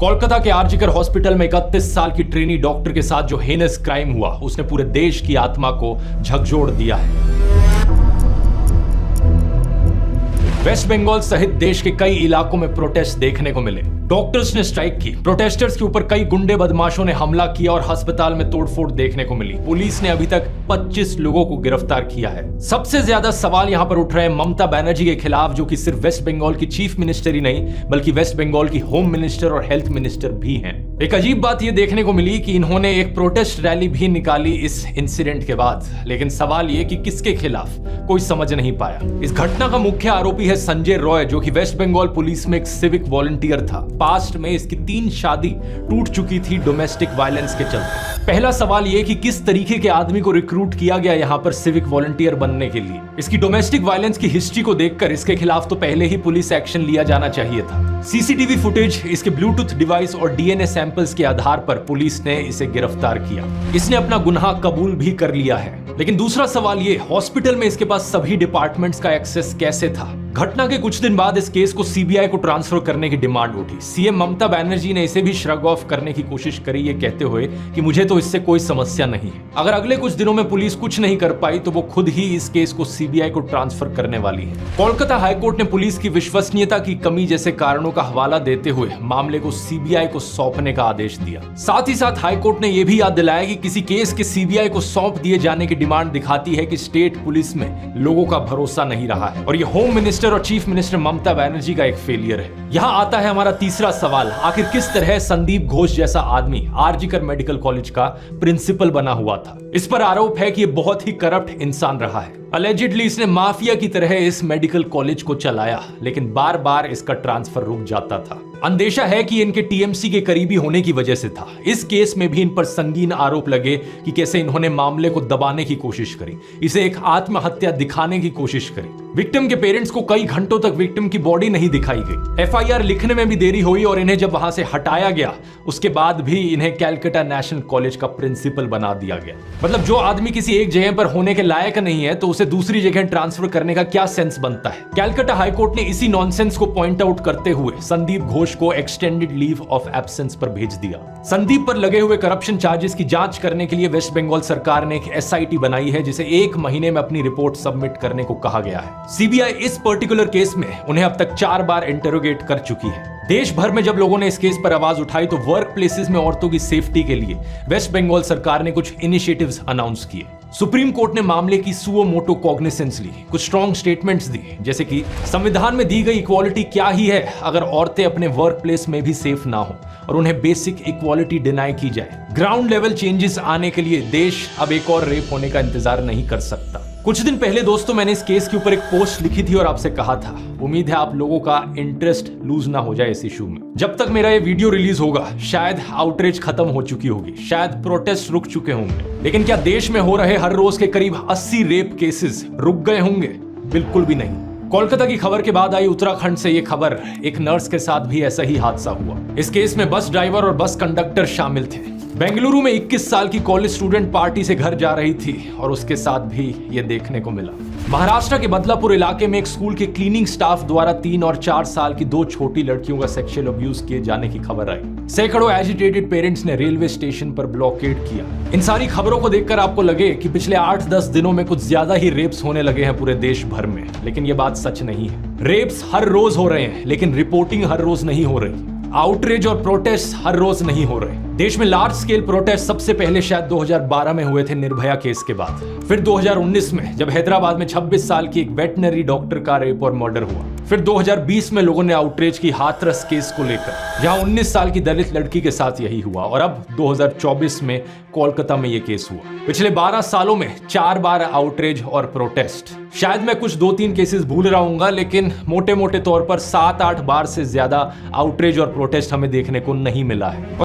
कोलकाता के आरजीकर हॉस्पिटल में 31 साल की ट्रेनी डॉक्टर के साथ जो हेनस क्राइम हुआ, उसने पूरे देश की आत्मा को झकझोर दिया है। वेस्ट बंगाल सहित देश के कई इलाकों में प्रोटेस्ट देखने को मिले। डॉक्टर्स ने स्ट्राइक की। प्रोटेस्टर्स के ऊपर कई गुंडे बदमाशों ने हमला किया और अस्पताल में तोड़फोड़ देखने को मिली। पुलिस ने अभी तक 25 लोगों को गिरफ्तार किया है। सबसे ज्यादा सवाल यहां पर उठ रहे हैं ममता बनर्जी के खिलाफ, जो कि सिर्फ वेस्ट बंगाल की चीफ मिनिस्टर ही नहीं बल्कि वेस्ट बंगाल की होम मिनिस्टर और हेल्थ मिनिस्टर भी हैं। एक अजीब बात यह देखने को मिली कि इन्होंने एक प्रोटेस्ट रैली भी निकाली इस इंसिडेंट के बाद, लेकिन सवाल यह कि किसके खिलाफ कोई समझ नहीं पाया। इस घटना का मुख्य आरोपी है संजय रॉय, जो कि वेस्ट बंगाल पुलिस में एक सिविक वॉलंटियर था। पास्ट में इसकी 3 शादी टूट चुकी थी डोमेस्टिक वायलेंस के चलते। पहला सवाल यह कि किस तरीके के आदमी को रिक्रूट किया गया यहां पर सिविक वॉलंटियर बनने के लिए। इसकी डोमेस्टिक वायलेंस की हिस्ट्री को देखकर इसके खिलाफ तो पहले ही पुलिस एक्शन लिया जाना चाहिए था। सीसीटीवी फुटेज, इसके ब्लूटूथ डिवाइस और डीएनए सैंपल्स के आधार पर पुलिस ने इसे गिरफ्तार किया। इसने अपना गुनाह कबूल भी कर लिया है। लेकिन दूसरा सवाल ये, हॉस्पिटल में इसके पास सभी डिपार्टमेंट्स का एक्सेस कैसे था? घटना के कुछ दिन बाद इस केस को सीबीआई को ट्रांसफर करने की डिमांड उठी। सीएम ममता बनर्जी ने इसे भी श्रग ऑफ करने की कोशिश करी, ये कहते हुए कि मुझे तो इससे कोई समस्या नहीं है। अगर अगले कुछ दिनों में पुलिस कुछ नहीं कर पाई तो वो खुद ही इस केस को सीबीआई को ट्रांसफर करने वाली है। कोलकाता हाईकोर्ट ने पुलिस की विश्वसनीयता की कमी जैसे कारणों का हवाला देते हुए मामले को सीबीआई को सौंपने का आदेश दिया। साथ ही साथ हाईकोर्ट ने यह भी याद दिलाया कि किसी केस के सीबीआई को सौंप दिए जाने की डिमांड दिखाती है कि स्टेट पुलिस में लोगों का भरोसा नहीं रहा है और ये होम मिनिस्टर और चीफ मिनिस्टर ममता बनर्जी का एक फेलियर है। यहां आता है हमारा तीसरा सवाल, आखिर किस तरह संदीप घोष जैसा आदमी आरजीकर मेडिकल कॉलेज का प्रिंसिपल बना हुआ था? इस पर आरोप है कि ये बहुत ही करप्ट इंसान रहा है। अलेजिडली इसने माफिया की तरह इस मेडिकल कॉलेज को चलाया, लेकिन बार बार इसका ट्रांसफर रुक जाता था। अंदेशा है कि इनके टीएमसी के करीबी होने की वजह से था। इस केस में भी इन पर संगीन आरोप लगे कि कैसे इन्होंने मामले को दबाने की कोशिश करी, इसे एक आत्महत्या दिखाने की कोशिश करी। विक्टिम के पेरेंट्स को कई घंटों तक विक्टिम की बॉडी नहीं दिखाई गई। एफआईआर लिखने में भी देरी हुई और इन्हें जब वहां से हटाया गया उसके बाद भी इन्हें कैलकाटा नेशनल कॉलेज का प्रिंसिपल बना दिया गया। मतलब जो आदमी किसी एक जगह पर होने के लायक नहीं है तो उसे दूसरी जगह ट्रांसफर करने का क्या सेंस बनता है? कैलकाटा हाईकोर्ट ने इसी नॉनसेंस को पॉइंट आउट करते हुए संदीप घोष को एक्सटेंडेड लीव ऑफ एब्सेंस पर भेज दिया। संदीप पर लगे हुए करप्शन चार्जेस की जांच करने के लिए वेस्ट बंगाल सरकार ने एक एसआईटी बनाई है, जिसे 1 महीने में अपनी रिपोर्ट सबमिट करने को कहा गया है। सीबीआई इस पर्टिकुलर केस में उन्हें अब तक 4 बार इंटरोगेट कर चुकी है। देश भर में जब लोगों ने इस केस पर आवाज उठाई तो वर्क प्लेसेस में औरतों की सेफ्टी के लिए वेस्ट बंगाल सरकार ने कुछ इनिशिएटिव्स अनाउंस किए। सुप्रीम कोर्ट ने मामले की सुओ मोटो कॉग्निसेंस ली, कुछ स्ट्रॉन्ग स्टेटमेंट्स दी, जैसे कि संविधान में दी गई इक्वालिटी क्या ही है अगर औरतें अपने वर्क प्लेस में भी सेफ ना हो और उन्हें बेसिक इक्वालिटी डिनाई की जाए। ग्राउंड लेवल चेंजेस आने के लिए देश अब एक और रेप होने का इंतजार नहीं कर सकता। कुछ दिन पहले दोस्तों मैंने इस केस के ऊपर एक पोस्ट लिखी थी और आपसे कहा था, उम्मीद है आप लोगों का इंटरेस्ट लूज ना हो जाए इस इशू में। जब तक मेरा ये वीडियो रिलीज होगा शायद आउटरीच खत्म हो चुकी होगी, शायद प्रोटेस्ट रुक चुके होंगे, लेकिन क्या देश में हो रहे हर रोज के करीब 80 रेप केसेस रुक गए होंगे? बिल्कुल भी नहीं। कोलकाता की खबर के बाद आई उत्तराखंड से ये खबर, एक नर्स के साथ भी ऐसा ही हादसा हुआ। इस केस में बस ड्राइवर और बस कंडक्टर शामिल थे। बेंगलुरु में 21 साल की कॉलेज स्टूडेंट पार्टी से घर जा रही थी और उसके साथ भी ये देखने को मिला। महाराष्ट्र के बदलापुर इलाके में एक स्कूल के क्लीनिंग स्टाफ द्वारा 3 और 4 साल की 2 छोटी लड़कियों का सेक्सुअल अब्यूज किए जाने की खबर आई। सैकड़ों एजिटेटेड पेरेंट्स ने रेलवे स्टेशन पर ब्लॉकेड किया। इन सारी खबरों को देखकर आपको लगे कि पिछले 8-10 दिनों में कुछ ज्यादा ही रेप्स होने लगे हैं पूरे देश भर में, लेकिन ये बात सच नहीं है। रेप्स हर रोज हो रहे हैं, लेकिन रिपोर्टिंग हर रोज नहीं हो रही। आउटरीच और प्रोटेस्ट हर रोज नहीं हो रहे। देश में लार्ज स्केल प्रोटेस्ट सबसे पहले शायद 2012 में हुए थे निर्भया केस के बाद, फिर 2019 में जब हैदराबाद में 26 साल की एक वेटनरी डॉक्टर का रेप और मर्डर हुआ, फिर 2020 में लोगों ने आउटरीच की हाथरस केस को लेकर, जहां 19 साल की दलित लड़की के साथ यही हुआ, और अब 2024 में कोलकाता में यह केस हुआ। पिछले 12 सालों में 4 बार आउटरीच और प्रोटेस्ट। शायद मैं कुछ 2-3 केसेस भूल रहा हूंगा, लेकिन मोटे मोटे तौर पर 7-8 बार से ज्यादा आउटरीच और प्रोटेस्ट हमें देखने को नहीं मिला है।